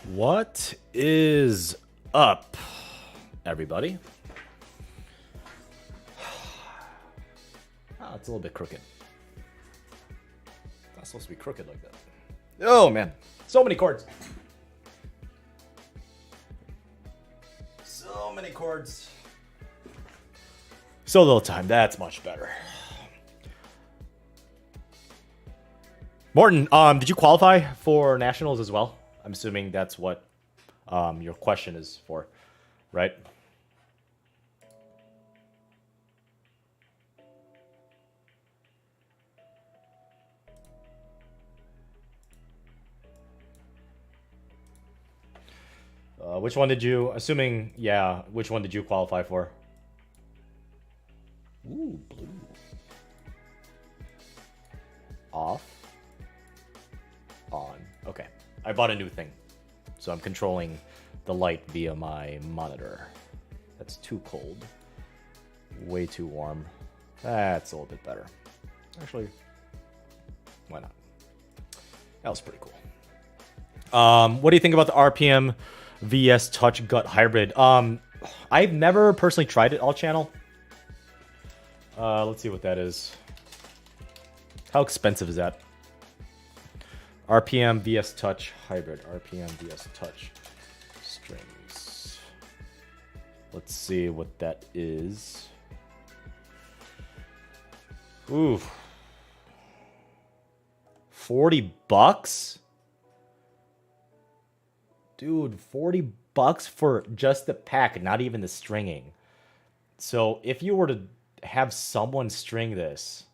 What is up, everybody? Oh, it's a little bit crooked. It's not supposed to be crooked like that. Oh, man. So many chords. So many chords. So little time. That's much better. Morton, did you qualify for nationals as well? I'm assuming that's what your question is for, right? Which one did you, assuming, yeah, which one did you qualify for? Ooh, blue. Off. On. Okay. I bought a new thing. So I'm controlling the light via my monitor. That's too cold. Way too warm. That's a little bit better. Actually, why not? That was pretty cool. What do you think about the RPM VS Touch Gut Hybrid? I've never personally tried it all channel. Let's see what that is. How expensive is that? RPM VS Touch Hybrid. RPM VS Touch strings. Let's see what that is. Ooh. $40? Dude, $40 for just the pack, not even the stringing. So if you were to have someone string this,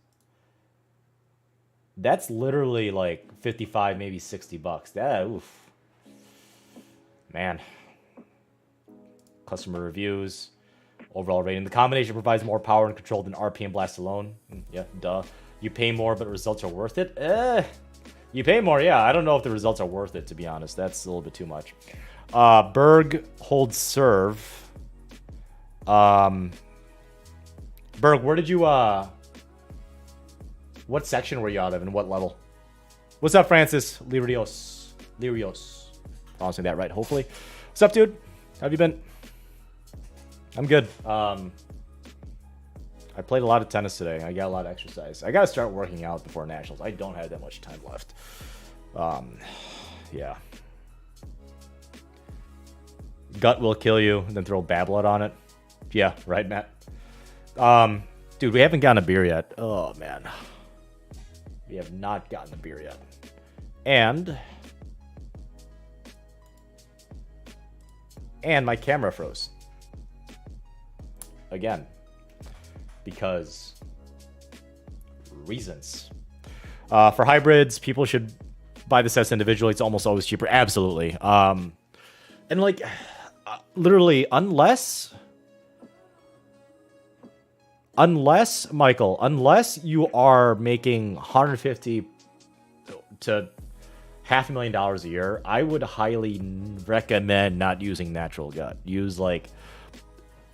that's literally like 55, maybe $60. That, oof. Man. Customer reviews. Overall rating. The combination provides more power and control than RPM Blast alone. Yeah, duh. You pay more, but results are worth it? You pay more, yeah. I don't know if the results are worth it, to be honest. That's a little bit too much. Berg holds serve. Berg, where did you what section were you out of and what level? What's up, Francis? Lirios. Pronouncing that right, hopefully. What's up, dude? How have you been? I'm good. I played a lot of tennis today. I got a lot of exercise. I got to start working out before nationals. I don't have that much time left. Yeah. Gut will kill you, and then throw bad blood on it. Yeah, right, Matt? Dude, we haven't gotten a beer yet. Oh, man. We have not gotten a beer yet. And my camera froze. Again. Because reasons. For hybrids, people should buy the sets individually. It's almost always cheaper. Absolutely. And like, literally, unless Michael, unless you are making $150 to $500,000 a year, I would highly recommend not using natural gut. Use like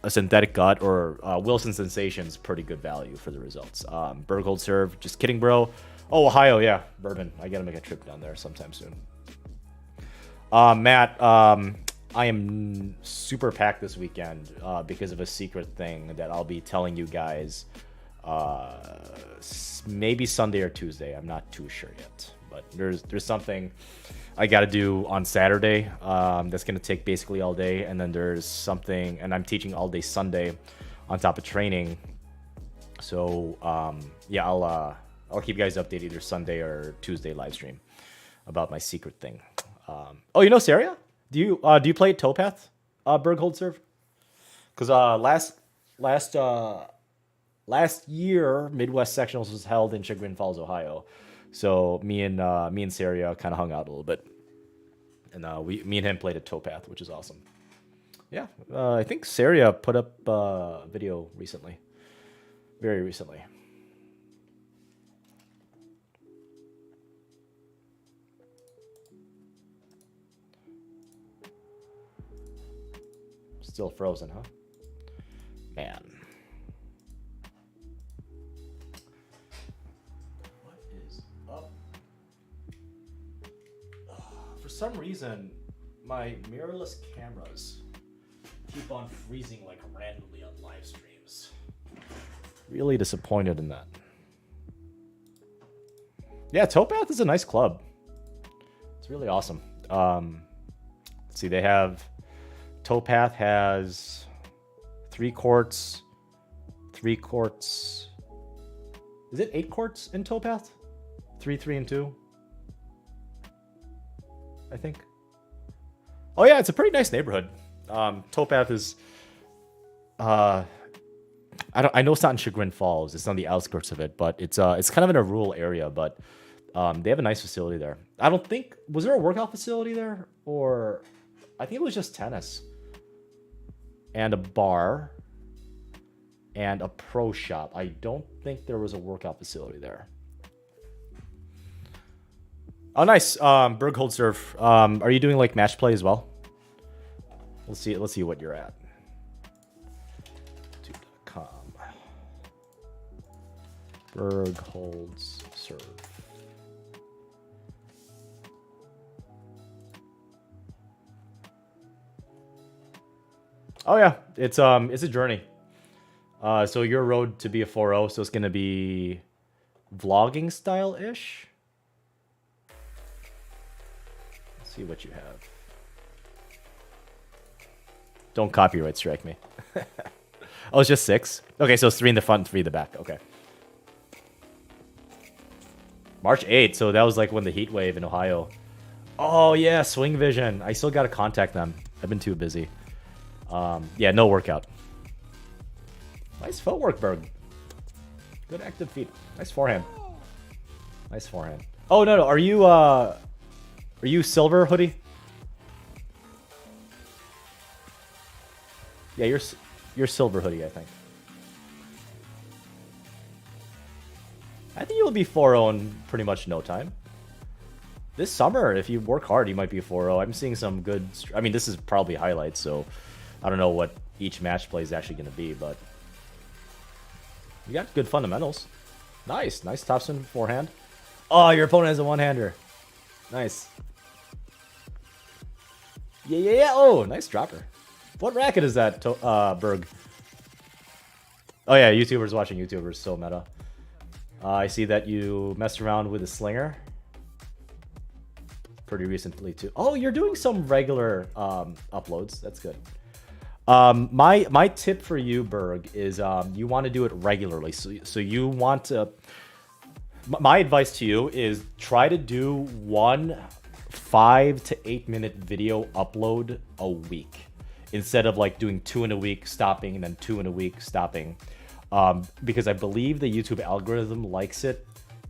a synthetic gut or Wilson Sensations. Pretty good value for the results. Berghold serve. Just kidding, bro. Oh, Ohio, yeah, bourbon. I gotta make a trip down there sometime soon. Matt, I am super packed this weekend because of a secret thing that I'll be telling you guys maybe Sunday or Tuesday. I'm not too sure yet, but there's something I got to do on Saturday that's going to take basically all day, and then there's something, and I'm teaching all day Sunday on top of training. So yeah, I'll keep you guys updated either Sunday or Tuesday live stream about my secret thing. Oh, you know Saria? Do you play Towpath, Berghold serve? Because last year Midwest Sectionals was held in Chagrin Falls, Ohio. So me and Saria kind of hung out a little bit, and me and him played a Towpath, which is awesome. Yeah, I think Saria put up a video recently, very recently. Still frozen, huh? Man. What is up? For some reason, my mirrorless cameras keep on freezing like randomly on live streams. Really disappointed in that. Yeah, Towpath is a nice club. It's really awesome. Let's see, they have... Towpath has 3 courts, 3 courts. Is it 8 courts in Towpath? 3, 3, and 2? I think. Oh yeah, it's a pretty nice neighborhood. Towpath is... I know it's not in Chagrin Falls. It's on the outskirts of it, but it's kind of in a rural area, but they have a nice facility there. I don't think... Was there a workout facility there? Or... I think it was just tennis. And a bar. And a pro shop. I don't think there was a workout facility there. Oh, nice. Berghold Surf. Are you doing like match play as well? Let's see what you're at. YouTube.com. Bergholds Surf. Oh yeah, it's a journey. So your road to be a 4-0, so it's gonna be vlogging style ish. Let's see what you have. Don't copyright strike me. Oh, it's just 6. Okay, so it's 3 in the front and 3 in the back. Okay. March 8th, so that was like when the heat wave in Ohio. Oh yeah, Swing Vision. I still gotta contact them. I've been too busy. Yeah, no workout. Nice footwork, Berg. Good active feet. Nice forehand. Nice forehand. Oh no, are you silver hoodie? Yeah, you're silver hoodie, I think. I think you'll be 4-0 in pretty much no time. This summer, if you work hard, you might be 4-0. I'm seeing some good... I mean, this is probably highlights, so I don't know what each match play is actually going to be, but you got good fundamentals. Nice. Nice topspin forehand. Oh, your opponent has a one-hander. Nice. Yeah. Oh, nice dropper. What racket is that, Berg? Oh, yeah, YouTubers watching YouTubers. So meta. I see that you messed around with a slinger pretty recently, too. Oh, you're doing some regular uploads. That's good. My tip for you, Berg, is you want to do it regularly. So you want to... My advice to you is try to do 1 5 to 8 minute video upload a week instead of like doing 2 in a week, stopping, and then 2 in a week, stopping. Because I believe the YouTube algorithm likes it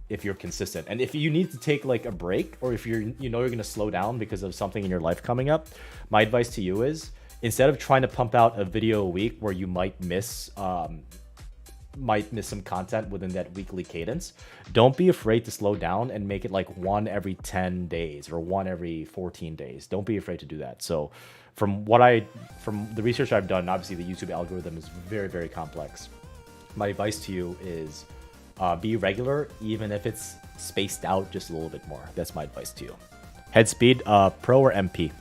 if you're consistent. And if you need to take like a break, or if you're going to slow down because of something in your life coming up, my advice to you is instead of trying to pump out a video a week where you might miss some content within that weekly cadence, don't be afraid to slow down and make it like 1 every 10 days or 1 every 14 days. Don't be afraid to do that. So from the research I've done, obviously the YouTube algorithm is very, very complex. My advice to you is be regular, even if it's spaced out just a little bit more. That's my advice to you. Head speed, Pro or MP?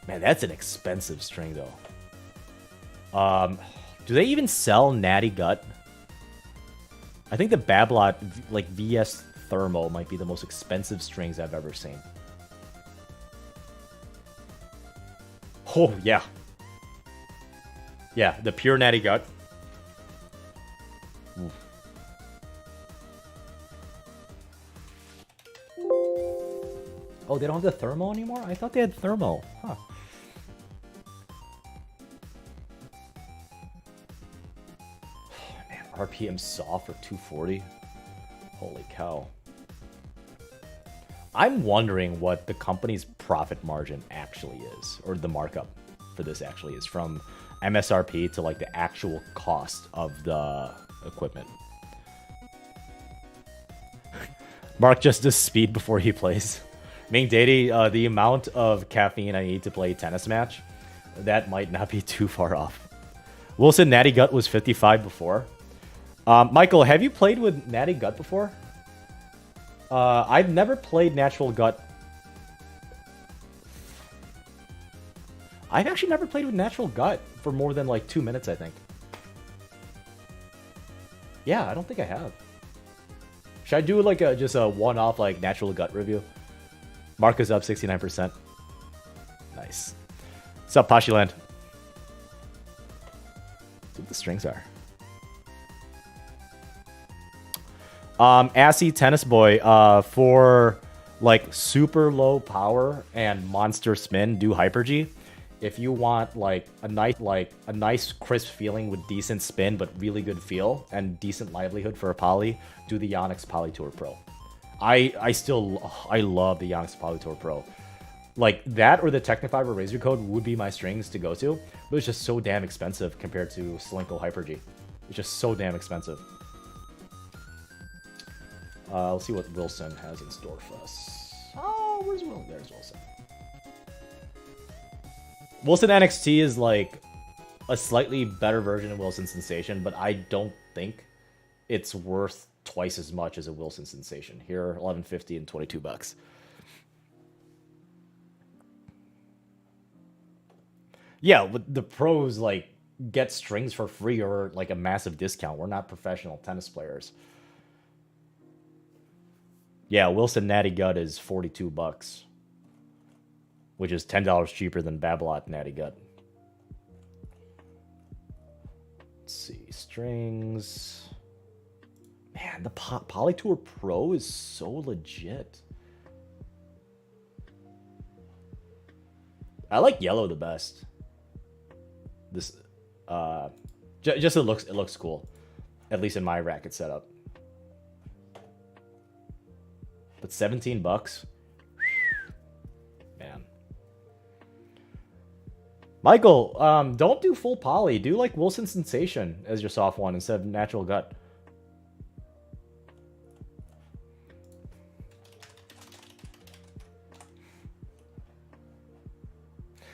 Man, that's an expensive string, though. Do they even sell Natty Gut? I think the Babolat, like VS Thermo, might be the most expensive strings I've ever seen. Oh, yeah. Yeah, the pure Natty Gut. Ooh. Oh, they don't have the Thermo anymore? I thought they had Thermo. Huh. Man, RPM soft for 240? Holy cow. I'm wondering what the company's profit margin actually is, or the markup for this actually is, from MSRP to like the actual cost of the equipment. Mark just does speed before he plays. Ming Daddy, the amount of caffeine I need to play a tennis match, that might not be too far off. Wilson, Natty Gut was 55 before. Michael, have you played with Natty Gut before? I've never played Natural Gut. I've actually never played with Natural Gut for more than like 2 minutes, I think. Yeah, I don't think I have. Should I do like just a one-off like Natural Gut review? Mark is up 69%. Nice. What's up, Pashiland? See what the strings are. Assy Tennis Boy, for like super low power and monster spin, do Hyper G. If you want like a nice crisp feeling with decent spin but really good feel and decent livelihood for a poly, do the Yonex Poly Tour Pro. I love the Yonex Poly Tour Pro. Like that or the Technifiber Razor Code would be my strings to go to, but it's just so damn expensive compared to Slinko Hyper G. It's just so damn expensive. Let's see what Wilson has in store for us. Oh, where's Wilson? There's Wilson. Wilson NXT is like a slightly better version of Wilson Sensation, but I don't think it's worth twice as much as a Wilson Sensation. Here, $11.50 and $22. Yeah, the pros like get strings for free or like a massive discount. We're not professional tennis players. Yeah, Wilson Natty Gut is $42, which is $10 cheaper than Babolat Natty Gut. Let's see, strings. Man, the Polytour Pro is so legit. I like yellow the best. This, just it looks cool, at least in my racket setup. But $17, man. Michael, don't do full poly. Do like Wilson Sensation as your soft one instead of Natural Gut.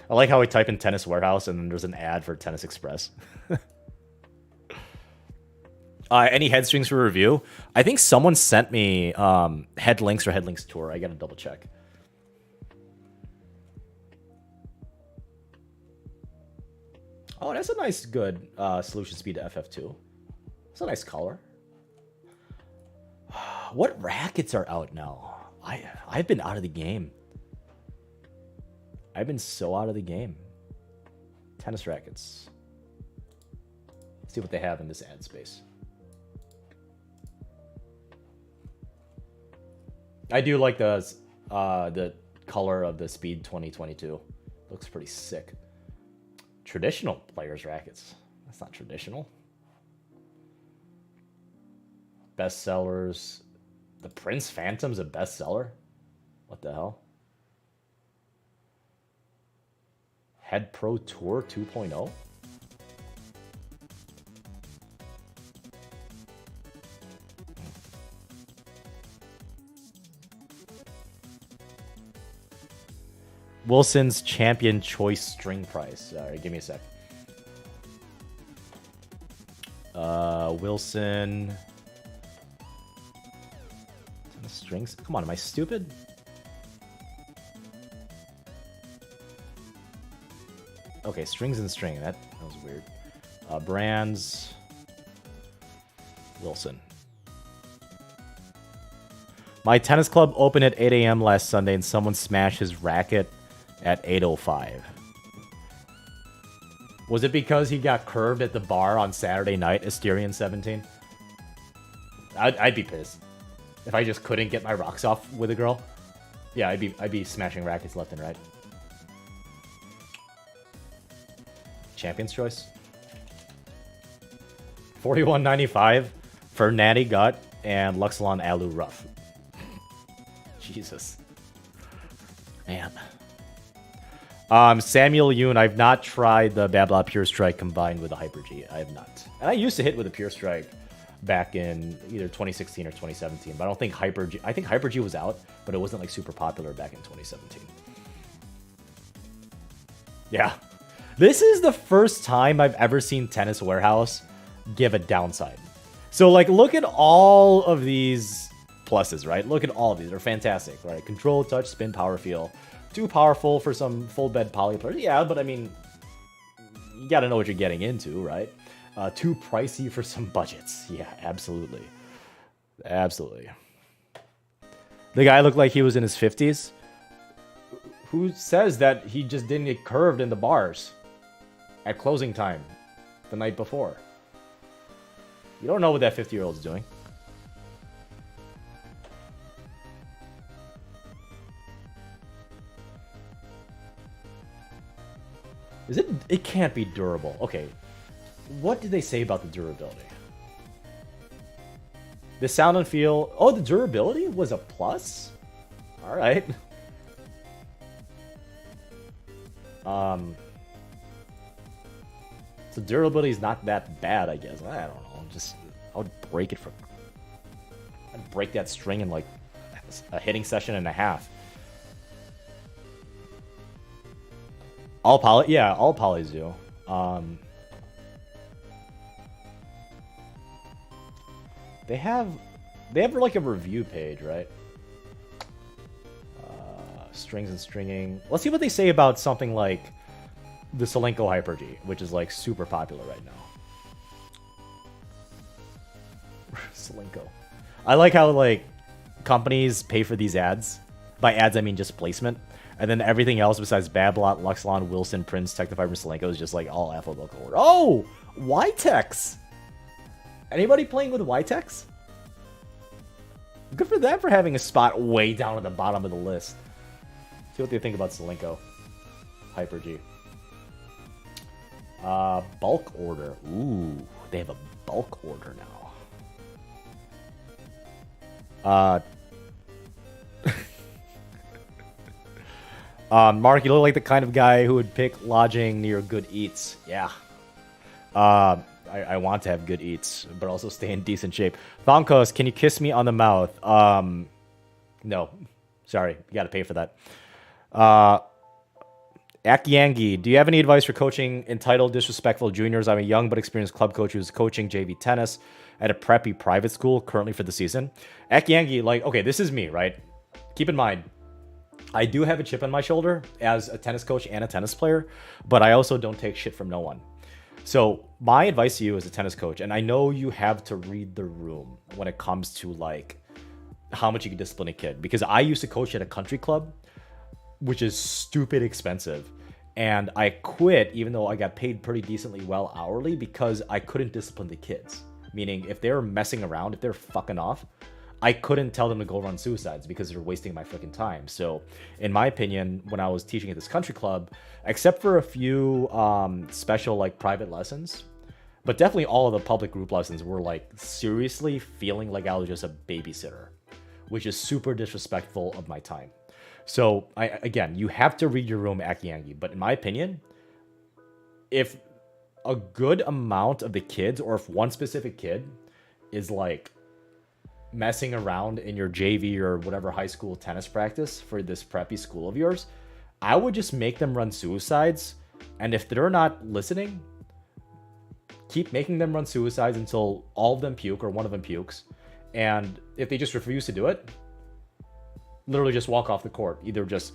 I like how we type in Tennis Warehouse and then there's an ad for Tennis Express. Any head strings for review? I think someone sent me head links or head links tour. I gotta double check. Oh, that's a nice, good solution speed to FF2. It's a nice color. What rackets are out now? I've been out of the game. I've been so out of the game. Tennis rackets. Let's see what they have in this ad space. I do like the color of the Speed 2022. Looks pretty sick. Traditional players rackets. That's not traditional. Bestsellers. The Prince Phantom's a bestseller? What the hell? Head Pro Tour 2.0? Wilson's Champion Choice String Price. All right, give me a sec. Wilson. Strings? Come on, am I stupid? Okay, strings and string. That was weird. Brands. Wilson. My tennis club opened at 8 a.m. last Sunday and someone smashed his racket at 8:05. Was it because he got curved at the bar on Saturday night, Asterian 17? I'd be pissed if I just couldn't get my rocks off with a girl. Yeah, I'd be smashing rackets left and right. Champion's Choice. $41.95 for Natty Gut and Luxilon Alu Rough. Jesus. Man. Samuel Yoon, I've not tried the Babla Pure Strike combined with the Hyper G. I have not. And I used to hit with a Pure Strike back in either 2016 or 2017, but I don't think Hyper G... I think Hyper G was out, but it wasn't like super popular back in 2017. Yeah. This is the first time I've ever seen Tennis Warehouse give a downside. So like look at all of these pluses, right? Look at all of these. They're fantastic, right? Control, touch, spin, power, feel. Too powerful for some full bed poly players. Yeah, but I mean, you got to know what you're getting into, right? Too pricey for some budgets. Yeah, absolutely. Absolutely. The guy looked like he was in his 50s. Who says that he just didn't get curved in the bars at closing time the night before? You don't know what that 50-year-old's doing. Is it? It can't be durable. Okay. What did they say about the durability? The sound and feel. Oh, the durability was a plus? Alright. So durability is not that bad, I guess. I don't know. I would break it from. I'd break that string in like a hitting session and a half. All poly, yeah, all polys do. They have like a review page, right? Strings and stringing. Let's see what they say about something like the Solenko Hyper-G, which is like super popular right now. Solenko. I like how like companies pay for these ads. By ads, I mean just placement. And then everything else besides Babolat, Luxlon, Wilson, Prince, Technofiber, and Solenko is just like all alphabetical order. Oh! Ytex! Anybody playing with Ytex? Good for them for having a spot way down at the bottom of the list. See what they think about Solenko. Hyper-G. Bulk order. Ooh, they have a bulk order now. Mark, you look like the kind of guy who would pick lodging near good eats. Yeah. I want to have good eats, but also stay in decent shape. Thonkos, can you kiss me on the mouth? No. Sorry, you gotta pay for that. Akyangi, do you have any advice for coaching entitled disrespectful juniors? I'm a young but experienced club coach who's coaching JV tennis at a preppy private school currently for the season. Akyangi, like, okay, this is me, right? Keep in mind, I do have a chip on my shoulder as a tennis coach and a tennis player, but I also don't take shit from no one. So my advice to you as a tennis coach, and I know you have to read the room when it comes to like how much you can discipline a kid, because I used to coach at a country club, which is stupid expensive. And I quit even though I got paid pretty decently well hourly because I couldn't discipline the kids. Meaning if they were messing around, if they're fucking off, I couldn't tell them to go run suicides because they're wasting my freaking time. So in my opinion, when I was teaching at this country club, except for a few special like private lessons, but definitely all of the public group lessons were like seriously feeling like I was just a babysitter, which is super disrespectful of my time. So again, you have to read your room, Akyangi. But in my opinion, if a good amount of the kids, or if one specific kid is like messing around in your JV or whatever high school tennis practice for this preppy school of yours, I would just make them run suicides. And if they're not listening, keep making them run suicides until all of them puke or one of them pukes. And if they just refuse to do it, literally just walk off the court. Either just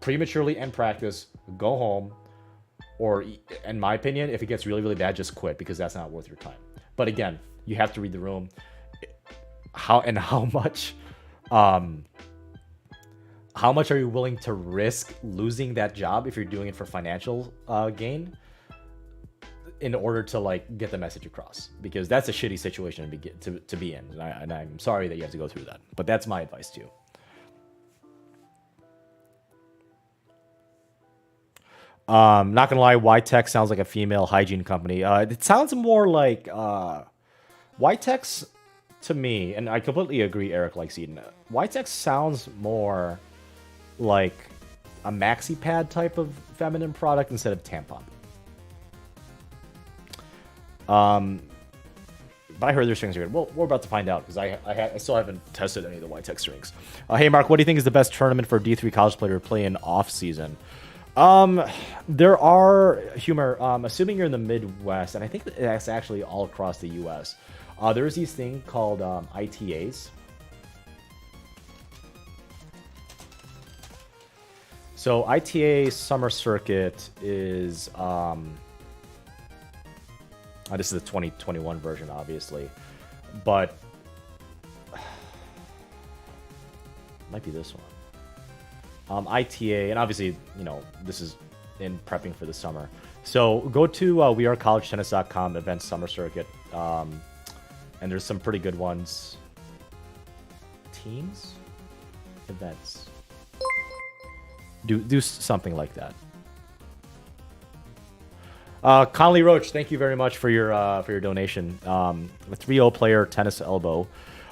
prematurely end practice, go home, or in my opinion, if it gets really, really bad, just quit, because that's not worth your time. But again, you have to read the room. How much are you willing to risk losing that job if you're doing it for financial gain in order to like get the message across? Because that's a shitty situation to be in, and I'm sorry that you have to go through that, but that's my advice to you. Not gonna lie, Ytex sounds like a female hygiene company. It sounds more like Ytex to me, and I completely agree, Eric likes Eden. Ytex sounds more like a maxi pad type of feminine product instead of tampon. But I heard their strings are good. Well, we're about to find out, because I still haven't tested any of the Ytex strings. Hey Mark, what do you think is the best tournament for a D3 college player to play in off season? There are humor, assuming you're in the Midwest, and I think that's actually all across the US. There's these thing called ITAs, So ITA Summer Circuit is this is the 2021 version, obviously, but might be this one. ITA, and obviously, you know, this is in prepping for the summer. So go to wearecollegetennis.com events summer circuit, and there's some pretty good ones. Teams, events. Do something like that. Conley Roach, thank you very much for your donation. A 3-0 player tennis elbow.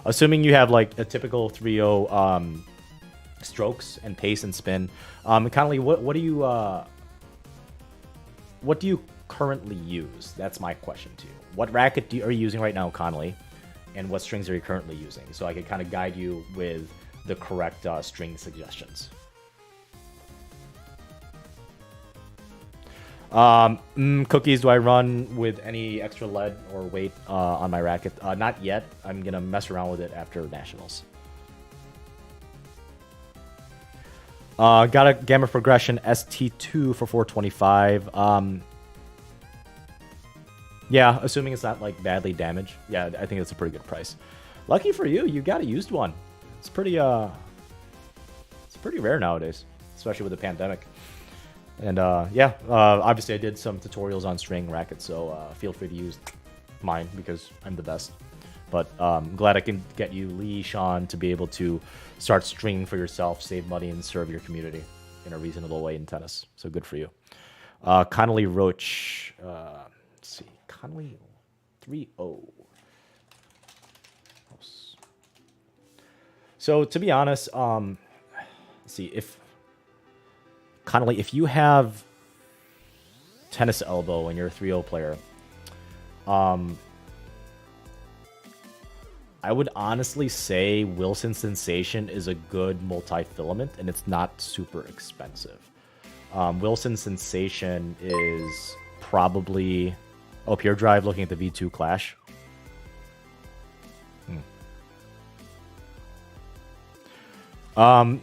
Assuming you have like a typical 3-0 strokes and pace and spin. Conley, what do you currently use? That's my question to you. What racket are you using right now, Conley? And what strings are you currently using? So I can kind of guide you with the correct string suggestions. Cookies, do I run with any extra lead or weight on my racket? Not yet. I'm going to mess around with it after Nationals. Got a Gamma Progression ST2 for 425. Yeah, assuming it's not like badly damaged. Yeah, I think it's a pretty good price. Lucky for you, you got a used one. It's pretty rare nowadays, especially with the pandemic. And yeah, obviously I did some tutorials on string rackets, so feel free to use mine because I'm the best. But I'm glad I can get you leash on to be able to start stringing for yourself, save money, and serve your community in a reasonable way in tennis. So good for you. Connolly Roach. Let's see. Connolly 3-0. So to be honest, let's see. Connolly, if you have tennis elbow and you're a 3-0 player, I would honestly say Wilson Sensation is a good multi-filament, and it's not super expensive. Wilson Sensation is probably... Oh, Pure Drive, looking at the V2 Clash.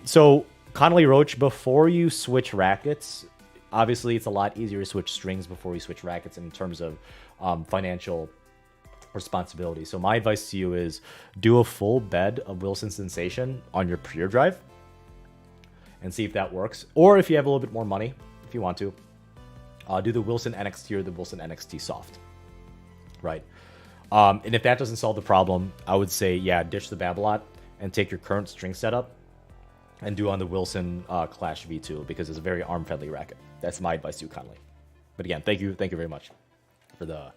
So, Connolly Roach, before you switch rackets, obviously it's a lot easier to switch strings before you switch rackets in terms of financial responsibility. So my advice to you is do a full bed of Wilson Sensation on your Pure Drive and see if that works. Or if you have a little bit more money, if you want to, do the Wilson NXT or the Wilson NXT Soft. Right. And if that doesn't solve the problem, I would say, yeah, ditch the Babolat and take your current string setup and do on the Wilson Clash V2 because it's a very arm-friendly racket. That's my advice to you, Conley. But again, thank you very much for the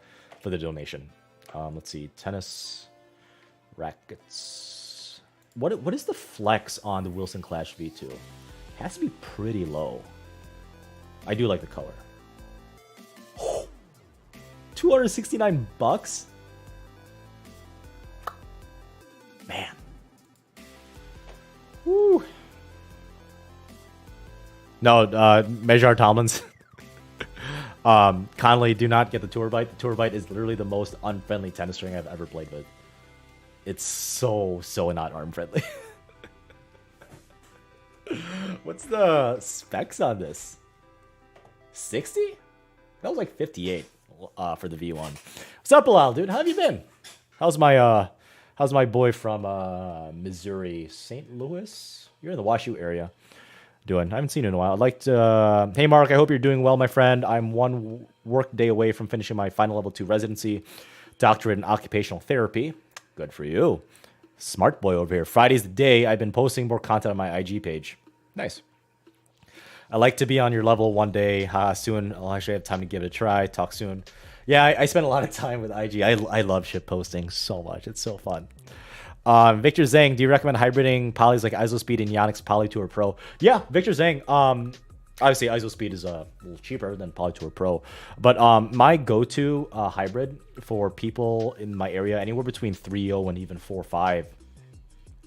donation. Let's see, tennis rackets. What is the flex on the Wilson Clash V2? It has to be pretty low. I do like the color. $269? Man. Woo. No, Mejar Tomlins. Conley, do not get the Tour Bite. The Tour Bite is literally the most unfriendly tennis string I've ever played with. It's so not arm friendly. What's the specs on this? 60? That was like 58 for the V1. What's up, Bilal, dude? How have you been? How's my boy from Missouri, St. Louis? You're in the WashU area. Doing? I haven't seen you in a while. I'd like to... hey, Mark, I hope you're doing well, my friend. I'm one work day away from finishing my final level 2 residency, doctorate in occupational therapy. Good for you. Smart boy over here. Friday's the day I've been posting more content on my IG page. Nice. I'd like to be on your level one day. Soon. I'll actually have time to give it a try. Talk soon. Yeah, I spend a lot of time with IG. I love shit posting so much. It's so fun. Victor Zhang, do you recommend hybriding polys like IsoSpeed and Yonex PolyTour Pro? Yeah, Victor Zhang. Obviously, IsoSpeed is a little cheaper than PolyTour Pro, but my go-to hybrid for people in my area, anywhere between 3.0 and even 4.5,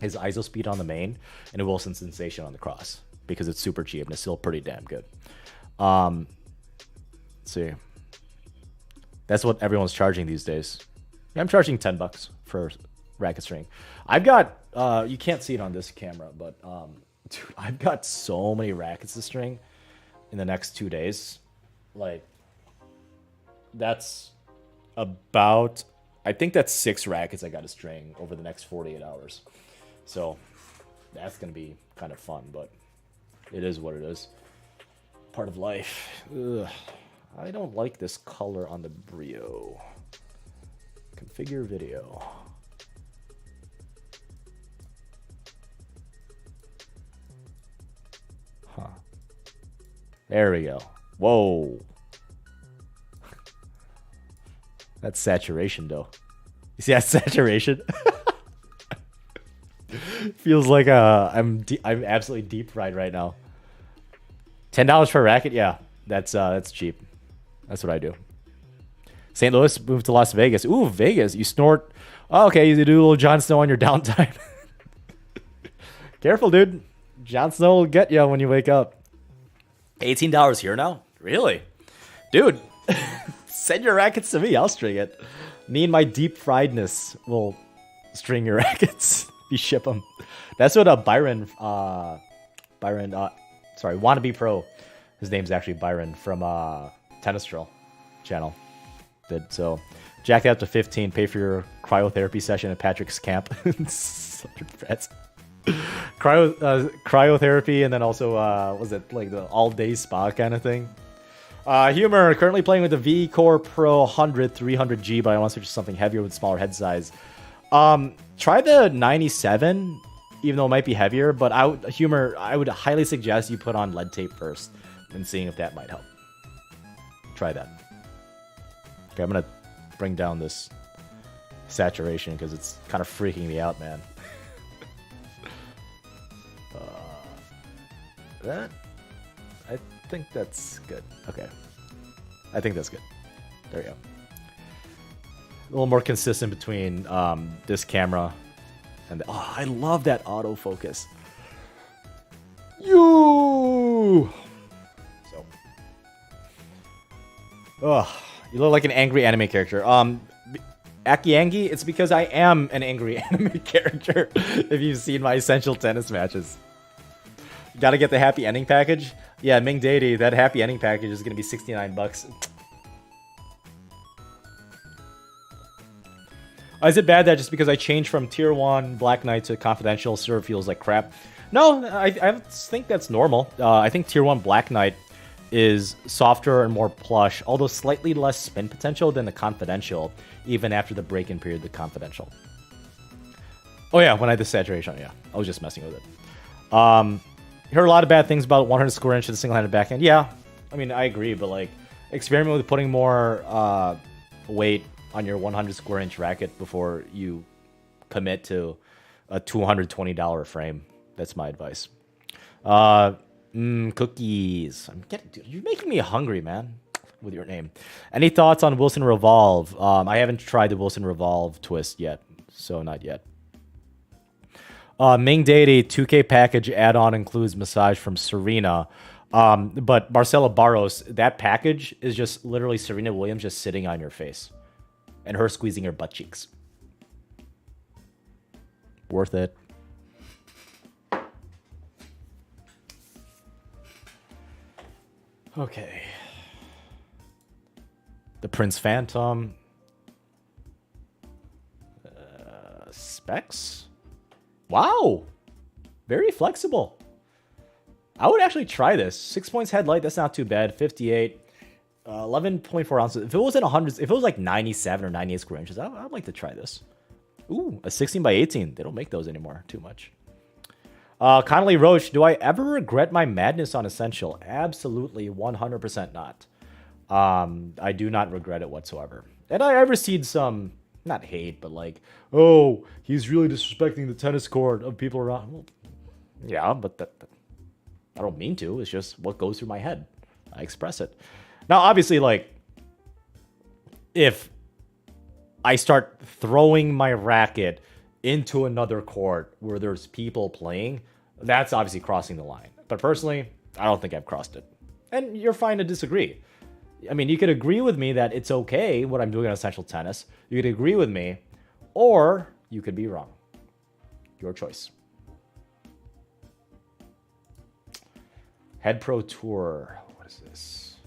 is IsoSpeed on the main and a Wilson Sensation on the cross because it's super cheap and it's still pretty damn good. Let's see. That's what everyone's charging these days. Yeah, I'm charging $10 for racket string. I've got you can't see it on this camera, but Dude, I've got so many rackets to string in the next 2 days. Like, that's about, I think that's 6 rackets I got to string over the next 48 hours. So that's going to be kind of fun, but it is what it is. Part of life. Ugh. I don't like this color on the Brio. Configure video. Huh. There we go. Whoa. That's saturation, though. You see that saturation? Feels like I'm absolutely deep fried right now. $10 for a racket? Yeah, that's cheap. That's what I do. St. Louis moved to Las Vegas. Ooh, Vegas. You snort. Oh, okay, you do a little Jon Snow on your downtime. Careful, dude. Jon Snow will get you when you wake up. $18 here now? Really? Dude, send your rackets to me. I'll string it. Me and my deep friedness will string your rackets. You ship them. That's what Byron, Wannabe Pro. His name's actually Byron from Tennis Troll channel. Did so. Jack out to 15. Pay for your cryotherapy session at Patrick's camp. Cryotherapy, and then also was it like the all-day spa kind of thing? Humor currently playing with the V Core Pro 100 300G, but I want to switch to something heavier with smaller head size. Try the 97, even though it might be heavier. But I would highly suggest you put on lead tape first and seeing if that might help. Try that. Okay, I'm gonna bring down this saturation because it's kind of freaking me out, man. That, I think that's good. Okay, I think that's good. There you go. A little more consistent between this camera and oh, I love that autofocus. You. So, oh, you look like an angry anime character. Akiangi, it's because I am an angry anime character. If you've seen my Essential Tennis matches. Gotta get the happy ending package. Yeah, Ming Deity, that happy ending package is gonna be $69. Is it bad that just because I changed from Tier 1 Black Knight to Confidential, serve feels like crap? No, I think that's normal. I think Tier 1 Black Knight is softer and more plush, although slightly less spin potential than the Confidential, even after the break-in period of the Confidential. Oh yeah, when I had the saturation, yeah. I was just messing with it. Heard a lot of bad things about 100 square inch of the single-handed backhand. Yeah, I mean, I agree, but like, experiment with putting more weight on your 100 square inch racket before you commit to a $220 frame. That's my advice. Cookies. Dude, you're making me hungry, man, with your name. Any thoughts on Wilson Revolve? I haven't tried the Wilson Revolve twist yet, so not yet. Ming Deity 2K package add-on includes massage from Serena. But Marcela Barros, that package is just literally Serena Williams just sitting on your face and her squeezing her butt cheeks. Worth it. Okay. The Prince Phantom. Specs? Wow. Very flexible. I would actually try this. 6 points headlight, that's not too bad. 58. 11.4 ounces. If it wasn't 100, if it was like 97 or 98 square inches, I'd like to try this. Ooh, a 16 by 18. They don't make those anymore. Too much. Connolly Roach, do I ever regret my madness on Essential? Absolutely 100% not. I do not regret it whatsoever. And I received some, not hate, but like, oh, he's really disrespecting the tennis court of people around. Well, yeah, but that I don't mean to. It's just what goes through my head. I express it. Now, obviously, like, if I start throwing my racket into another court where there's people playing, that's obviously crossing the line. But personally, I don't think I've crossed it. And you're fine to disagree. I mean, you could agree with me that it's okay what I'm doing on Essential Tennis. You could agree with me, or you could be wrong. Your choice. Head Pro Tour. What is this?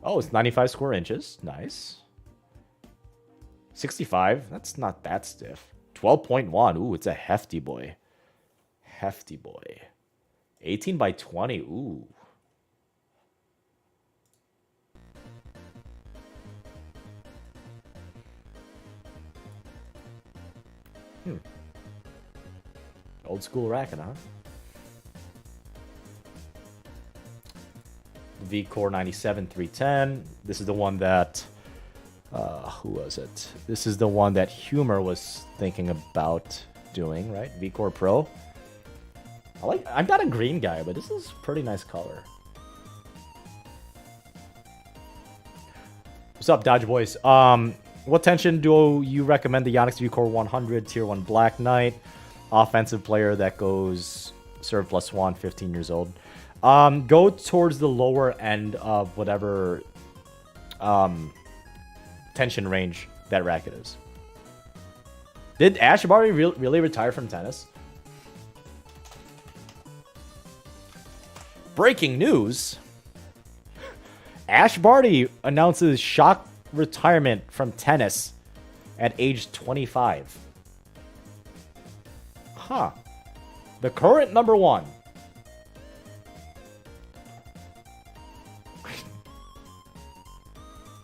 Oh, it's 95 square inches. Nice. 65. That's not that stiff. 12.1. Ooh, it's a hefty boy. Hefty boy. 18 by 20. Ooh. Old school racket, huh? V-Core 97 310. This is the one that... who was it? This is the one that Humor was thinking about doing, right? V-Core Pro. I'm not a green guy, but this is a pretty nice color. What's up, Dodge Boys? What tension do you recommend the Yonex V-Core 100 Tier 1 Black Knight? Offensive player that goes serve +1, 15 years old. Go towards the lower end of whatever tension range that racket is. Did Ash Barty really retire from tennis? Breaking news. Ash Barty announces shock retirement from tennis at age 25. Huh. The current number one.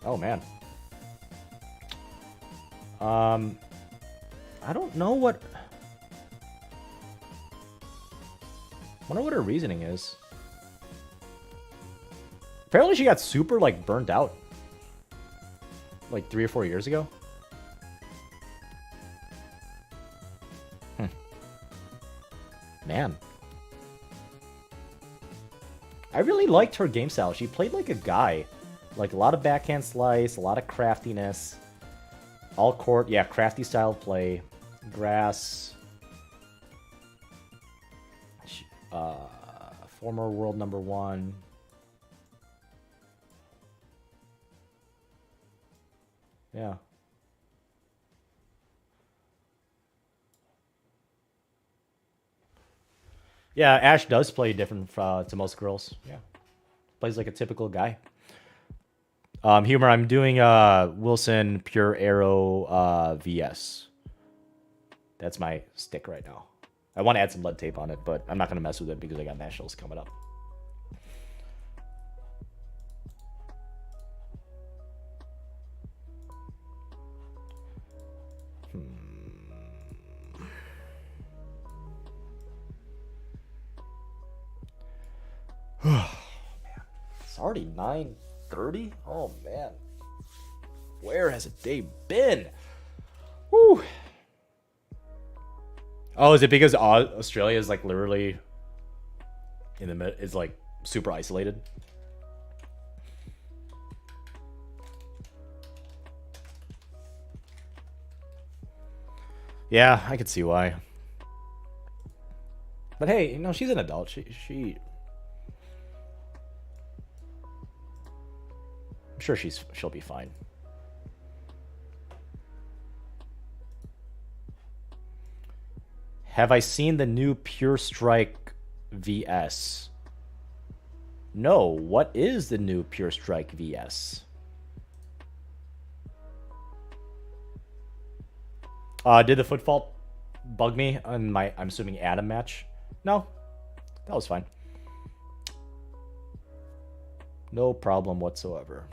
Oh, man. I don't know what... I wonder what her reasoning is. Apparently she got super, like, burnt out. Like 3 or 4 years ago. Man. I really liked her game style. She played like a guy. Like a lot of backhand slice, a lot of craftiness. All court, yeah, crafty style play. Grass. Former world number 1. Yeah. Yeah, Ash does play different to most girls. Yeah. Plays like a typical guy. Humor, I'm doing Wilson Pure Arrow VS. That's my stick right now. I want to add some lead tape on it, but I'm not going to mess with it because I got nationals coming up. Man, it's already 9:30. Oh man, where has a day been? Woo. Oh, is it because Australia is like literally in the mid? Is like super isolated. Yeah, I could see why. But hey, you know, she's an adult. She I'm sure she'll be fine. Have I seen the new Pure Strike VS? No. What is the new Pure Strike VS? Did the foot fault bug me on my, I'm assuming, Adam match? No. That was fine. No problem whatsoever.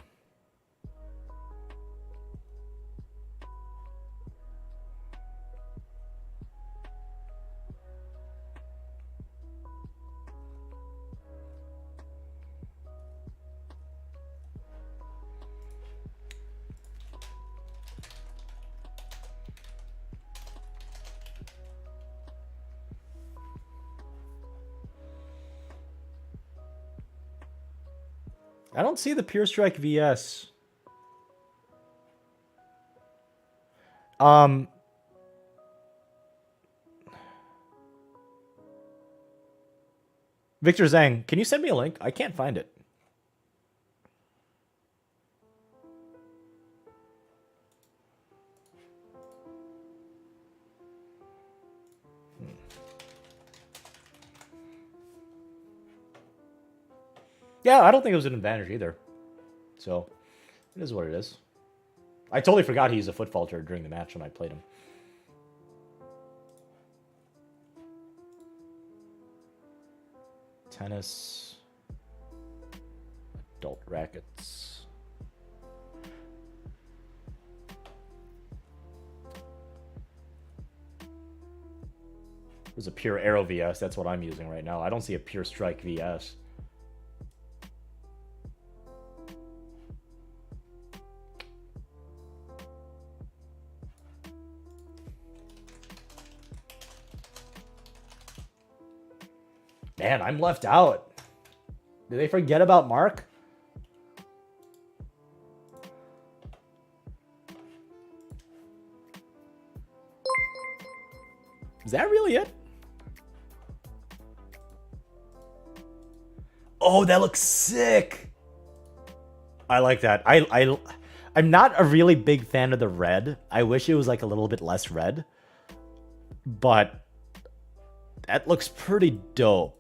I don't see the Pure Strike VS. Victor Zhang, can you send me a link? I can't find it. Yeah, I don't think it was an advantage either. So, it is what it is. I totally forgot he used a foot falter during the match when I played him. Tennis. Adult rackets. There's a pure arrow VS. That's what I'm using right now. I don't see a pure strike VS. Man, I'm left out. Did they forget about Mark? Is that really it? Oh, that looks sick. I like that. I'm not a really big fan of the red. I wish it was like a little bit less red. But that looks pretty dope.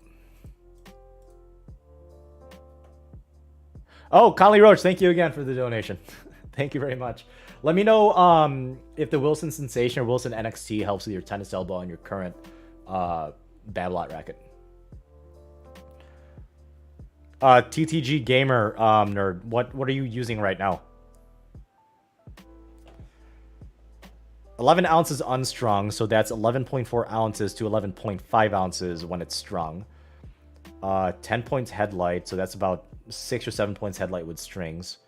Oh, Conley Roach, thank you again for the donation. Thank you very much. Let me know if the Wilson Sensation or Wilson NXT helps with your tennis elbow on your current Babolat racket. TTG Gamer nerd, what are you using right now? 11 ounces unstrung, so that's 11.4 ounces to 11.5 ounces when it's strung. 10 points headlight, so that's about 6 or 7 points headlight with strings.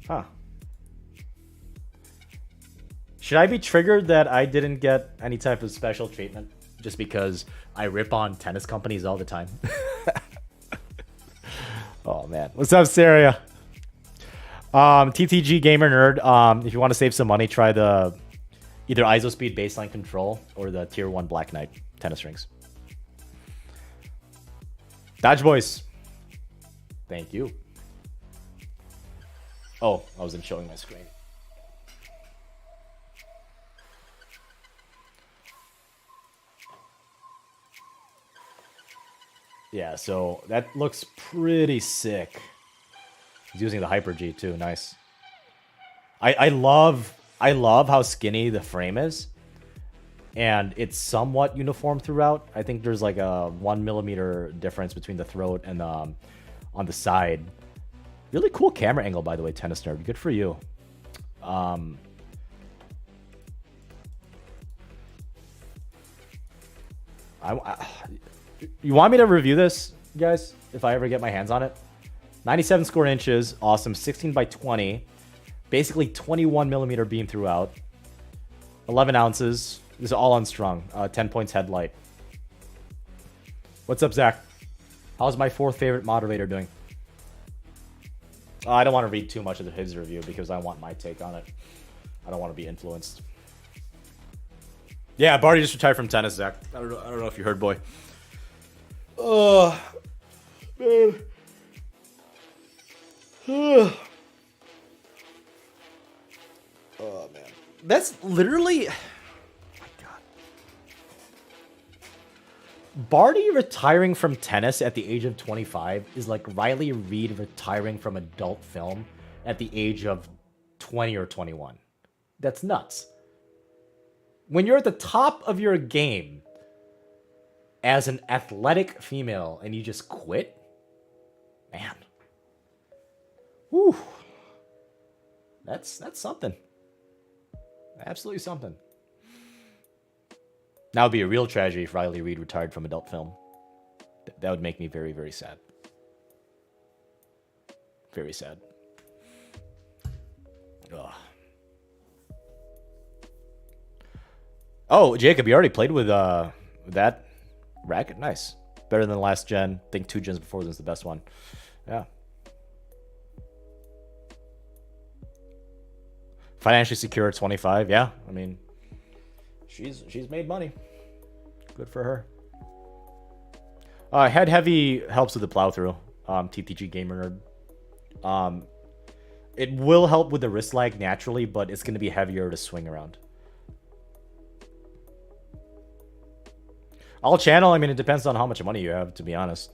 Huh. Should I be triggered that I didn't get any type of special treatment just because I rip on tennis companies all the time? Oh, man. What's up, Saria? TTG Gamer Nerd, if you want to save some money, try the either ISOSpeed baseline control or the Tier 1 Black Knight tennis rings. Dodge Boys. Thank you. Oh, I wasn't showing my screen. Yeah, so that looks pretty sick. He's using the Hyper G too. Nice. I love how skinny the frame is, and it's somewhat uniform throughout. I think there's like a 1 millimeter difference between the throat and on the side. Really cool camera angle, by the way, Tennis Nerd. Good for you. You want me to review this, guys, if I ever get my hands on it? 97 square inches, awesome. 16 by 20, basically 21 millimeter beam throughout. 11 ounces. This is all unstrung. 10 points headlight. What's up, Zach? How's my fourth favorite moderator doing? I don't want to read too much of his review because I want my take on it. I don't want to be influenced. Yeah, Barty just retired from tennis, Zach. I don't know if you heard, boy. Oh, man. Oh, man. That's literally... Barty retiring from tennis at the age of 25 is like Riley Reid retiring from adult film at the age of 20 or 21. That's nuts. When you're at the top of your game as an athletic female and you just quit, man. Whew. That's something. Absolutely something. That would be a real tragedy if Riley Reid retired from adult film. That would make me very, very sad. Very sad. Ugh. Oh, Jacob, you already played with that racket? Nice. Better than the last gen. I think 2 gens before was the best one. Yeah. Financially secure at 25. Yeah, I mean... She's made money. Good for her. Head heavy helps with the plow through. TTG Gamer Nerd. It will help with the wrist lag naturally, but it's going to be heavier to swing around. I'll channel. I mean, it depends on how much money you have, to be honest.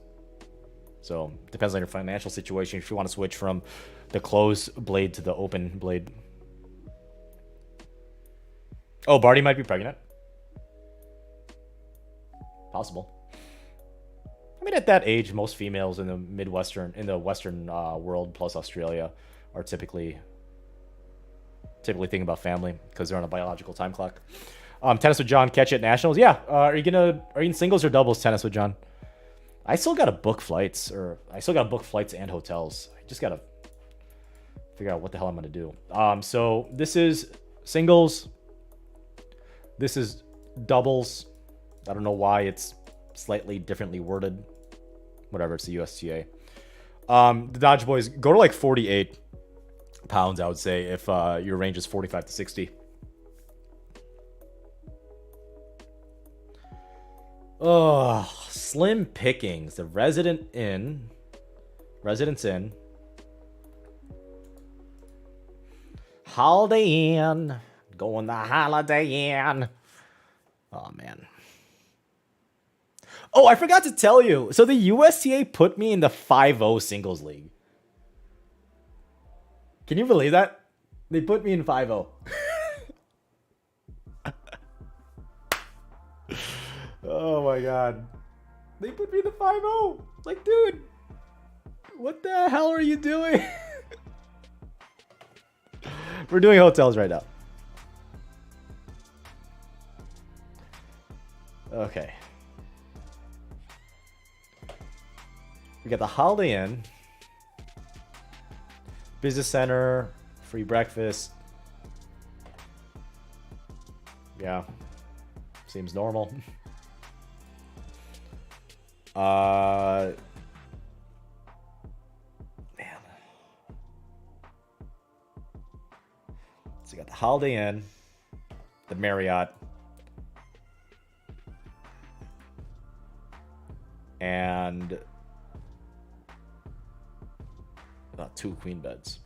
So, depends on your financial situation if you want to switch from the closed blade to the open blade. Oh, Barty might be pregnant. Possible. I mean, at that age, most females in the Western world plus Australia are typically thinking about family because they're on a biological time clock. Tennis with John, catch it nationals. Yeah. Are you in singles or doubles tennis with John? I still gotta book flights, and hotels. I just gotta figure out what the hell I'm gonna do. So this is singles. This is doubles. I don't know why it's slightly differently worded. Whatever, it's the USTA. The Dodge boys go to like 48 pounds, I would say, if your range is 45 to 60. Oh, slim pickings. The Residence Inn. Holiday Inn. Going the Holiday Inn. Oh, man. Oh, I forgot to tell you. So the USTA put me in the 5-0 singles league. Can you believe that? They put me in 5-0. Oh my god. They put me in the 5-0. Like, dude, what the hell are you doing? We're doing hotels right now. Okay. We got the Holiday Inn, Business Center, free breakfast. Yeah. Seems normal. Man. So you got the Holiday Inn, the Marriott, and 2 queen beds.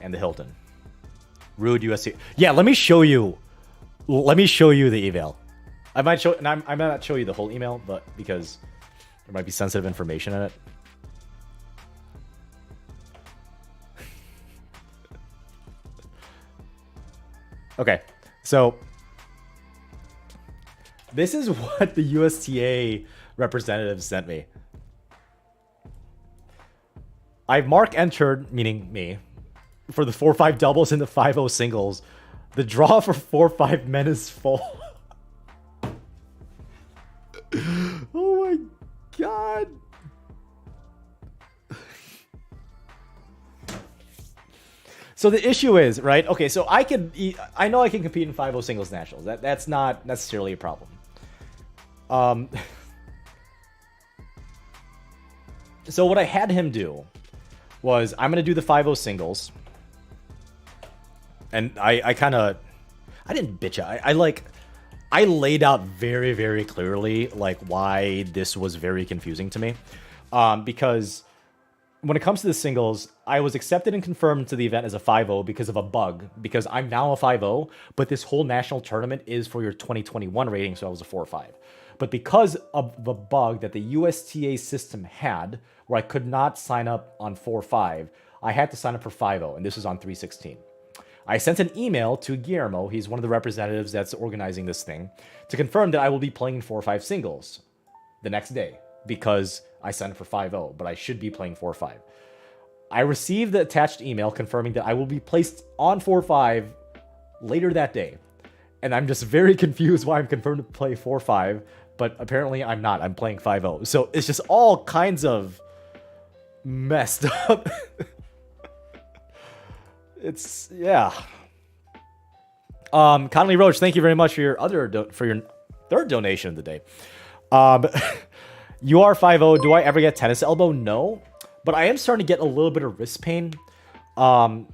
And the Hilton. Rude USC. Yeah, let me show you the email. I might show, and I might not show you the whole email, but because there might be sensitive information in it. Okay, so this is what the USTA representative sent me. I've mark entered, meaning me, for the 4-5 doubles and the 5-0 singles. The draw for 4-5 men is full. Oh my god. So the issue is, right? Okay, so I know I can compete in 5-0 singles nationals. That's not necessarily a problem. So what I had him do was I'm going to do the 5-0 singles. And I didn't bitch out. I laid out very, very clearly like why this was very confusing to me. Because when it comes to the singles, I was accepted and confirmed to the event as a 5-0 because of a bug. Because I'm now a 5-0, but this whole national tournament is for your 2021 rating, so I was a 4-5. But because of the bug that the USTA system had, where I could not sign up on 4-5, I had to sign up for 5-0, and this was on 3/16. I sent an email to Guillermo, he's one of the representatives that's organizing this thing, to confirm that I will be playing 4-5 singles the next day, because I signed up for 5-0, but I should be playing 4-5. I received the attached email confirming that I will be placed on 4-5 later that day. And I'm just very confused why I'm confirmed to play 4-5, but apparently I'm not. I'm playing 5-0. So it's just all kinds of messed up. It's, yeah. Conley Roach, thank you very much for your third donation of the day. You are 5-0. Do I ever get tennis elbow? No. But I am starting to get a little bit of wrist pain. And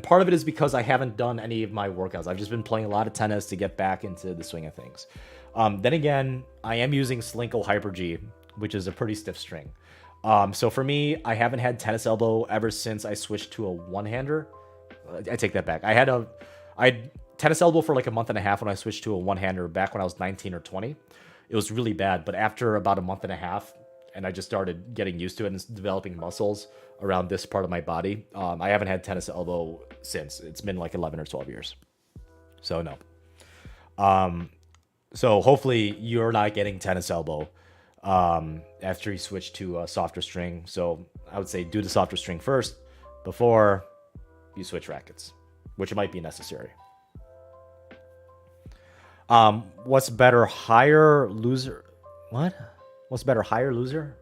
part of it is because I haven't done any of my workouts. I've just been playing a lot of tennis to get back into the swing of things. Then again, I am using Slinko Hyper G which is a pretty stiff string. So for me, I haven't had tennis elbow ever since I switched to a one-hander. I take that back. I tennis elbow for like a month and a half when I switched to a one-hander back when I was 19 or 20. It was really bad, but after about a month and a half, and I just started getting used to it and developing muscles around this part of my body, I haven't had tennis elbow since. It's been like 11 or 12 years. So no. So hopefully you're not getting tennis elbow after you switch to a softer string. So I would say do the softer string first before you switch rackets, which might be necessary. What's better, higher, loser? What? What's better, higher, loser?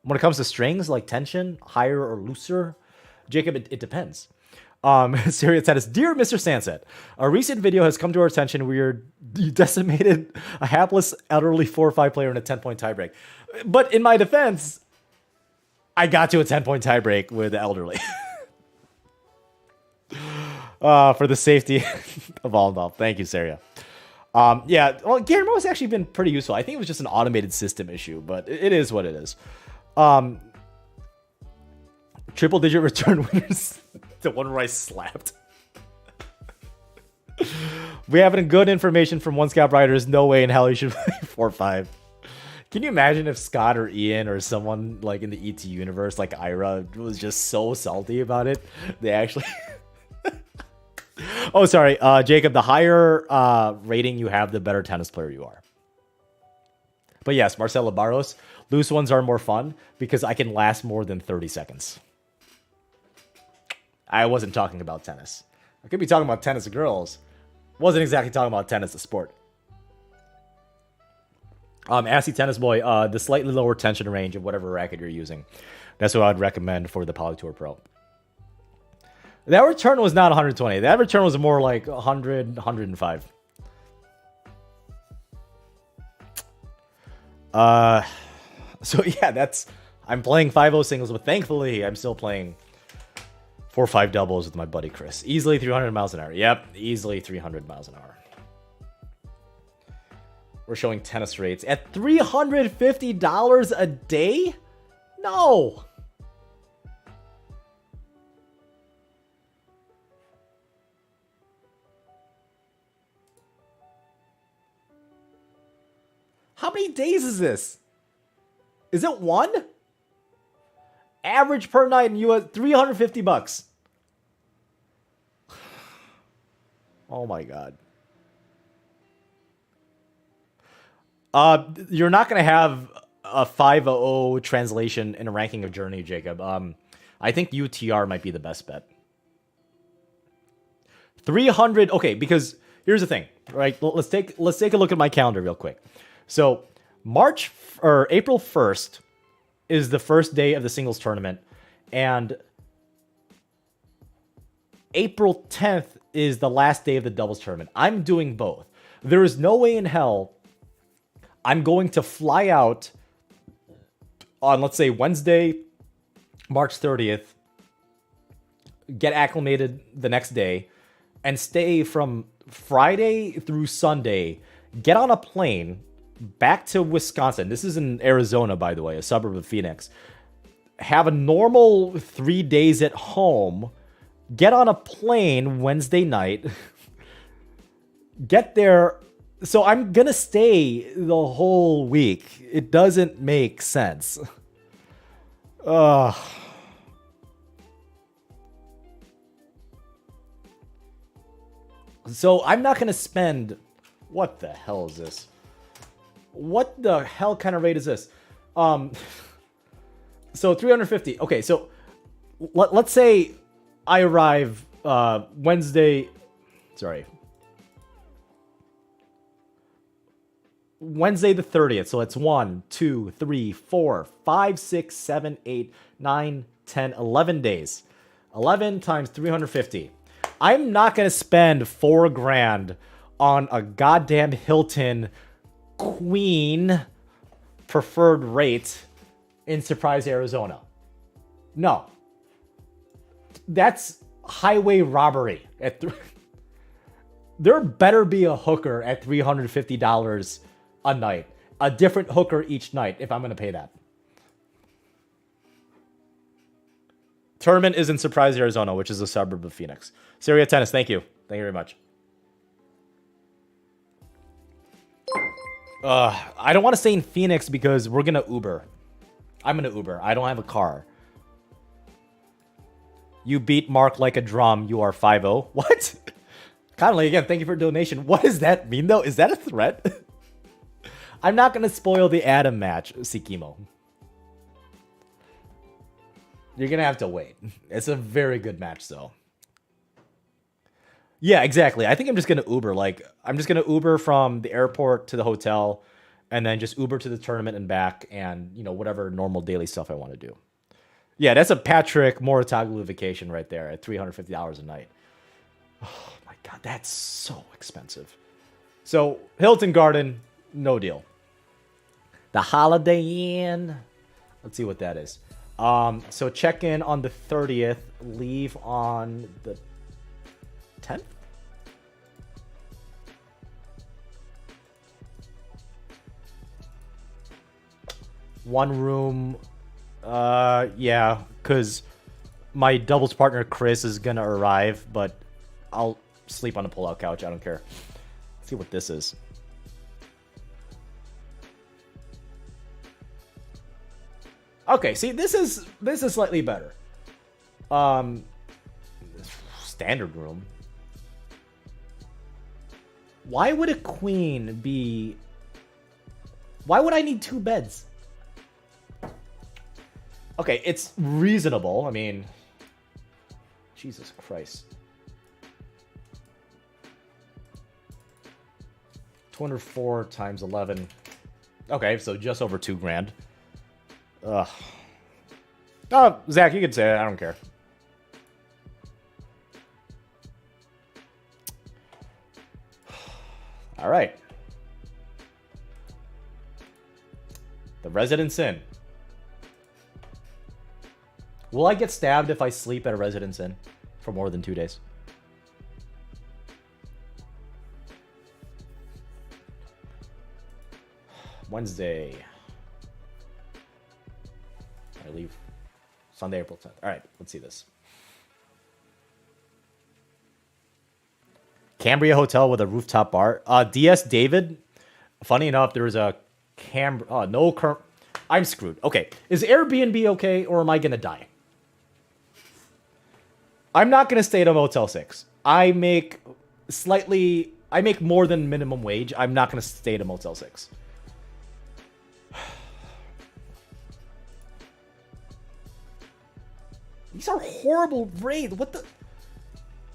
When it comes to strings, like tension, higher or looser? Jacob, it depends. Serious Tennis. Dear Mr. Sunset, a recent video has come to our attention where you decimated a hapless elderly 4-5 player in a 10-point tiebreak. But in my defense, I got to a 10-point tiebreak with the elderly. For the safety of all involved. Thank you, Saria. Yeah, well, Guillermo has actually been pretty useful. I think it was just an automated system issue, but it is what it is. Triple-digit return winners. The one where I slapped. We have good information from One Scout Rider. There's no way in hell you should play 4-5. Can you imagine if Scott or Ian or someone like in the ET universe, like Ira, was just so salty about it? They actually... Oh, sorry. Jacob, the higher rating you have, the better tennis player you are. But yes, Marcelo Barros. Loose ones are more fun because I can last more than 30 seconds. I wasn't talking about tennis. I could be talking about tennis to girls. Wasn't exactly talking about tennis, the sport. Assy Tennis Boy, the slightly lower tension range of whatever racket you're using. That's what I'd recommend for the Polytour Pro. That return was not 120. That return was more like 100, 105. So yeah, I'm playing 5-0 singles, but thankfully I'm still playing 4-5 doubles with my buddy Chris. Easily 300 miles an hour. Yep, easily 300 miles an hour. We're showing tennis rates at $350 a day? No. How many days is this? Is it one? Average per night in US, $350. Oh my god. You're not gonna have a 5-0 translation in a ranking of Journey, Jacob. I think UTR might be the best bet. 300. Okay, because here's the thing, right? Let's take a look at my calendar real quick. So April 1st is the first day of the singles tournament, and April 10th is the last day of the doubles tournament. I'm doing both. There is no way in hell I'm going to fly out on, let's say, Wednesday, March 30th, get acclimated the next day, and stay from Friday through Sunday, get on a plane back to Wisconsin. This is in Arizona, by the way, a suburb of Phoenix. Have a normal 3 days at home, get on a plane Wednesday night, get there. So I'm going to stay the whole week. It doesn't make sense. So I'm not going to spend... What the hell is this? What the hell kind of rate is this? So 350. Okay, so let's say I arrive Wednesday the 30th. So it's 1, 2, 3, 4, 5, 6, 7, 8, 9, 10, 11 days. 11 times 350. I'm not going to spend $4,000 on a goddamn Hilton Queen preferred rate in Surprise, Arizona. No. That's highway robbery. There better be a hooker at $350 a night. a different hooker each night if I'm going to pay that. Tournament is in Surprise, Arizona, which is a suburb of Phoenix. Syria Tennis, thank you. Thank you very much. I don't want to stay in Phoenix because we're going to Uber. I'm going to Uber. I don't have a car. You beat Mark like a drum. You are 5-0. What? Connolly, again, thank you for the donation. What does that mean, though? Is that a threat? I'm not going to spoil the Adam match, Sikimo. You're going to have to wait. It's a very good match, though. Yeah, exactly. I think I'm just going to Uber. Like, I'm just going to Uber from the airport to the hotel and then just Uber to the tournament and back and, you know, whatever normal daily stuff I want to do. Yeah, that's a Patrick Moritoglu vacation right there at $350 a night. Oh, my God. That's so expensive. So, Hilton Garden, no deal. The Holiday Inn. Let's see what that is. So, check in on the 30th. Leave on the 10th? One room. Yeah, because my doubles partner Chris is gonna arrive, but I'll sleep on the pull-out couch. I don't care. Let's see what this is. Okay, see, this is slightly better. Standard room. Why would a queen be... Why would I need 2 beds? Okay, it's reasonable. I mean... Jesus Christ. 204 times 11. Okay, so just over 2 grand. Ugh. Oh, Zach, you can say it. I don't care. All right. The Residence Inn. Will I get stabbed if I sleep at a Residence Inn for more than 2 days? Wednesday. I leave Sunday, April 10th. All right, let's see this. Cambria Hotel with a rooftop bar. DS David. Funny enough, there was a I'm screwed. Okay, is Airbnb okay, or am I gonna die? I'm not gonna stay at a Motel 6. I make more than minimum wage. I'm not gonna stay at a Motel 6. These are horrible rates. What the?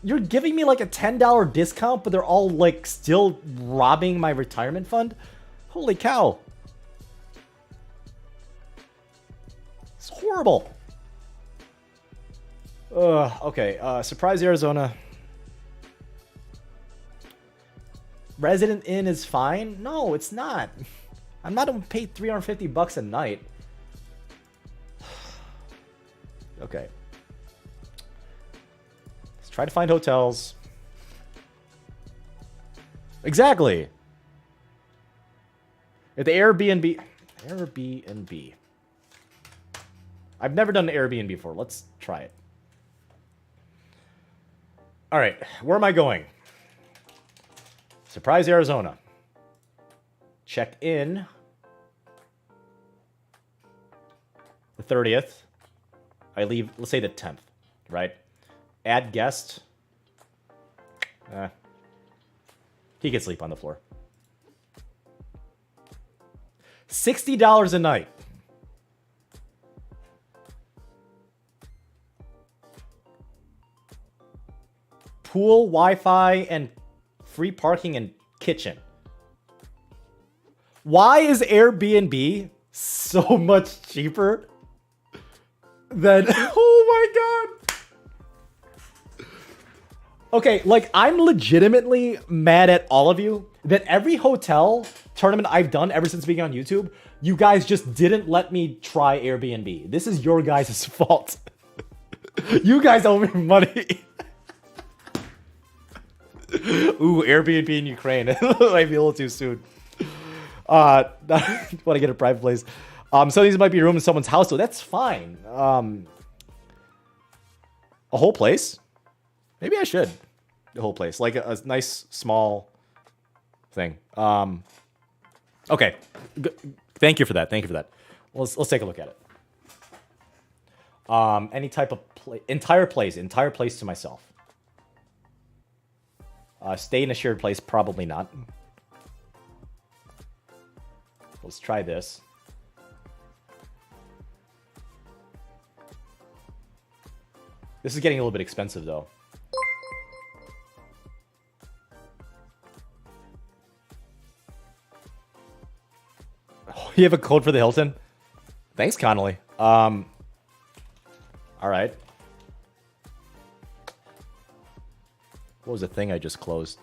You're giving me like a $10 discount, but they're all like still robbing my retirement fund? Holy cow. It's horrible. Okay. Surprise, Arizona. Resident Inn is fine? No, it's not. I'm not going to pay $350 a night. Okay. Let's try to find hotels. Exactly. At the Airbnb. I've never done an Airbnb before. Let's try it. All right. Where am I going? Surprise, Arizona. Check in. The 30th. I leave, let's say the 10th, right? Add guest. He can sleep on the floor. $60 a night. Pool, Wi-Fi, and free parking and kitchen. Why is Airbnb so much cheaper than... Oh my god. Okay, like, I'm legitimately mad at all of you that every hotel tournament I've done ever since being on YouTube, you guys just didn't let me try Airbnb. This is your guys' fault. You guys owe me money. Ooh, Airbnb in Ukraine. It might be a little too soon. Want to get a private place. Some of these might be a room in someone's house, so that's fine. A whole place? Maybe I should. The whole place. Like a nice, small thing. Okay. Thank you for that. Thank you for that. Let's take a look at it. Any type of entire place to myself. Stay in a shared place, probably not. Let's try this. This is getting a little bit expensive, though. Oh, you have a code for the Hilton? Thanks, Connolly. All right. What was the thing I just closed?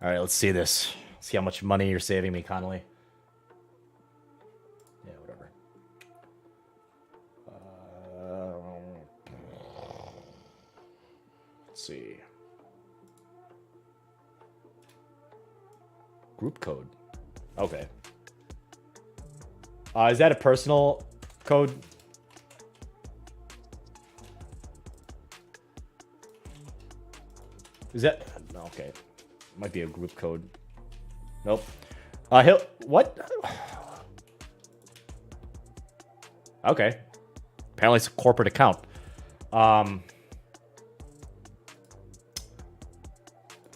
All right, let's see this. See how much money you're saving me, Connolly. Yeah, whatever. Let's see. Group code. Okay. Is that a personal code? Is that... Okay. Might be a group code. Nope. What? Okay. Apparently it's a corporate account.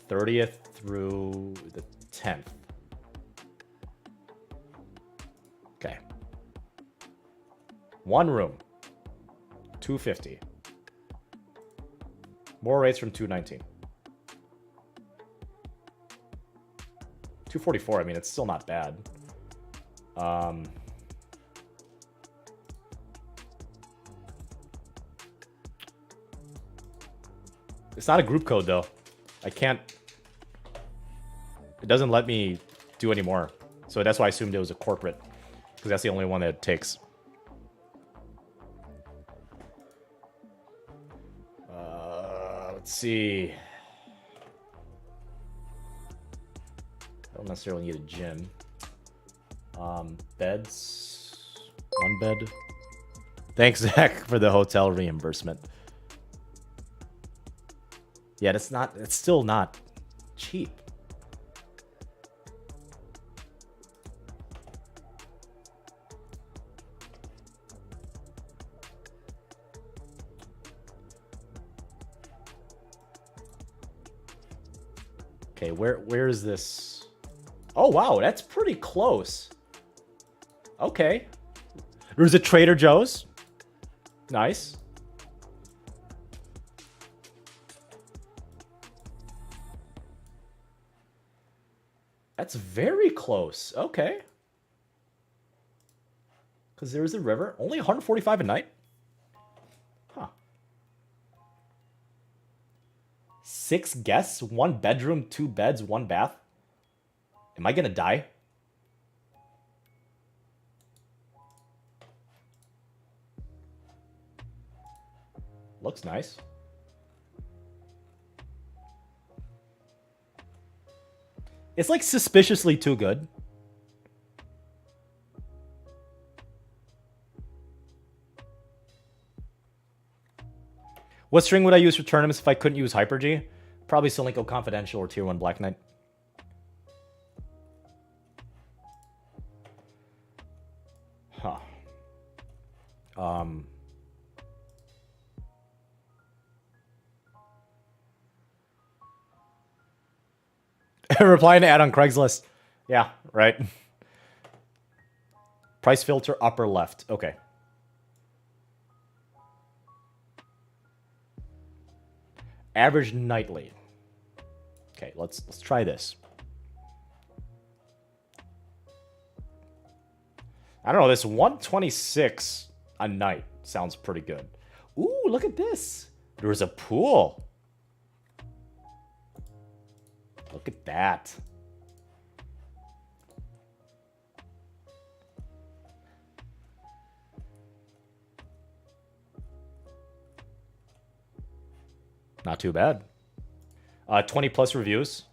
30th through the 10th. Okay. One room. $250. More rates from $219. $244. I mean, it's still not bad. It's not a group code though. I can't. It doesn't let me do any more. So that's why I assumed it was a corporate, because that's the only one that it takes. Let's see. I don't necessarily need a gym. Beds. One bed. Thanks, Zach, for the hotel reimbursement. Yeah, it's still not cheap. Okay, where is this? Oh, wow, that's pretty close. Okay. There's a Trader Joe's. Nice. That's very close. Okay. Because there is a river. Only 145 a night? Huh. 6 guests, 1 bedroom, 2 beds, 1 bath. Am I gonna die? Looks nice. It's like suspiciously too good. What string would I use for tournaments if I couldn't use Hyper G? Probably Solinko Confidential or Tier 1 Black Knight. Huh. Replying to ad on Craigslist. Yeah, right. Price filter upper left. Okay. Average nightly. Okay, let's try this. I don't know, this 126 a night sounds pretty good. Ooh, look at this. There's a pool. Look at that. Not too bad. 20 plus reviews.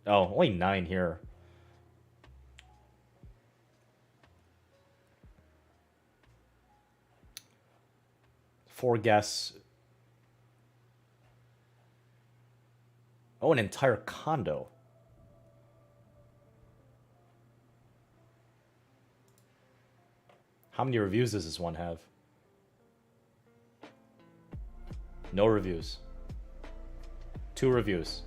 Oh, only 9 here. Four guests. Oh, an entire condo. How many reviews does this one have? No reviews. 2 reviews.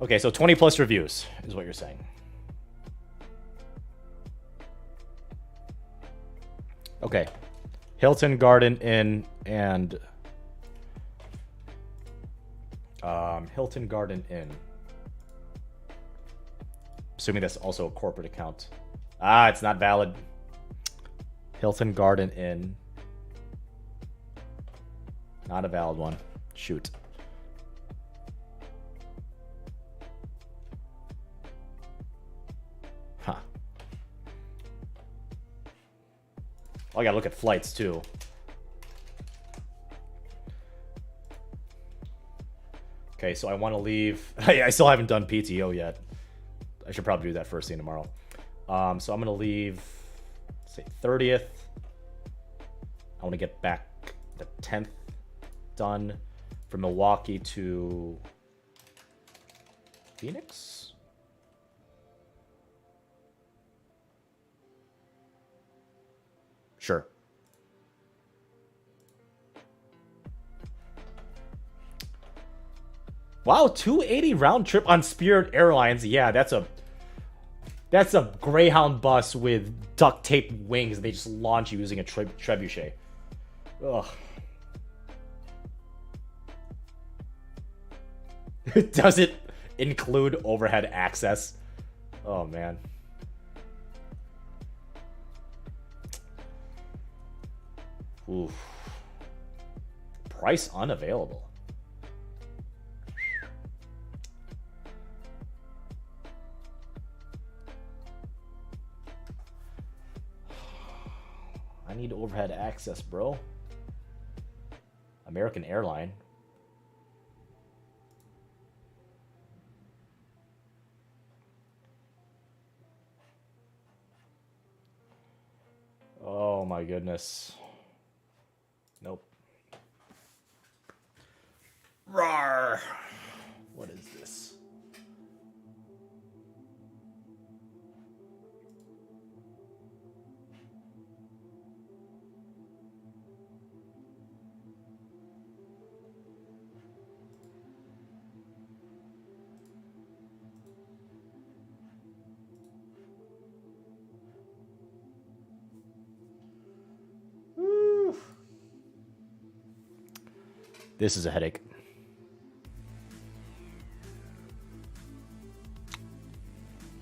Okay, so 20 plus reviews is what you're saying. Okay. Hilton Garden Inn and Hilton Garden Inn. Assuming that's also a corporate account. Ah, it's not valid. Hilton Garden Inn. Not a valid one. Shoot. Huh. Oh, I gotta look at flights too. Okay, so I want to leave. I still haven't done PTO yet. I should probably do that first thing tomorrow. So I'm gonna leave, say 30th. I want to get back the 10th done from Milwaukee to Phoenix. Sure. Wow, 280 round trip on Spirit Airlines. Yeah, that's a Greyhound bus with duct tape wings, and they just launch you using a trebuchet. Ugh. Does it include overhead access? Oh man. Oof. Price unavailable. I need overhead access, bro. American Airline. Oh my goodness. Nope. Rawr. What is this? This is a headache.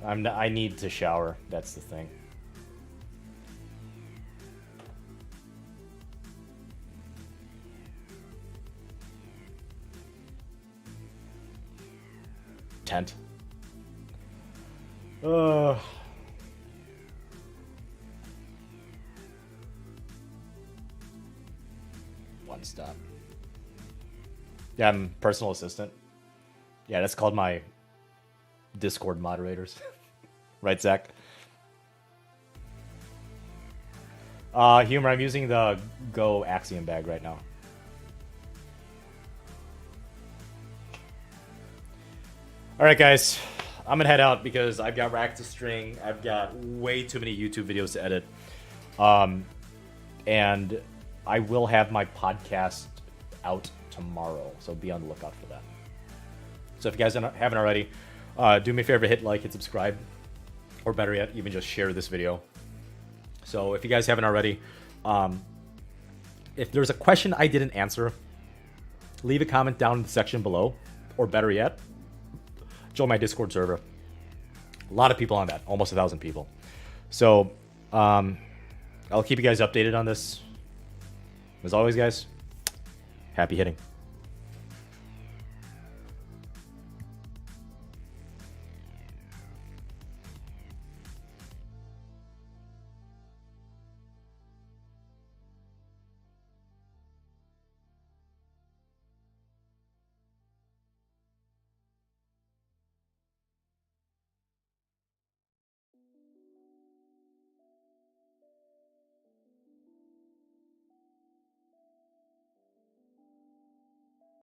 I need to shower. That's the thing. Tent. One stop. Yeah, I'm personal assistant. Yeah, that's called my Discord moderators. Right, Zach? Humor, I'm using the Go Axiom bag right now. Alright, guys. I'm gonna head out because I've got Rack to String. I've got way too many YouTube videos to edit. And I will have my podcast out tomorrow, so be on the lookout for that. So if you guys haven't already, do me a favor, hit like, hit subscribe, or better yet, even just share this video. So if you guys haven't already, if there's a question I didn't answer, leave a comment down in the section below, or better yet, join my Discord server. A lot of people on that, almost 1,000 people. So I'll keep you guys updated on this. As always, guys, happy hitting.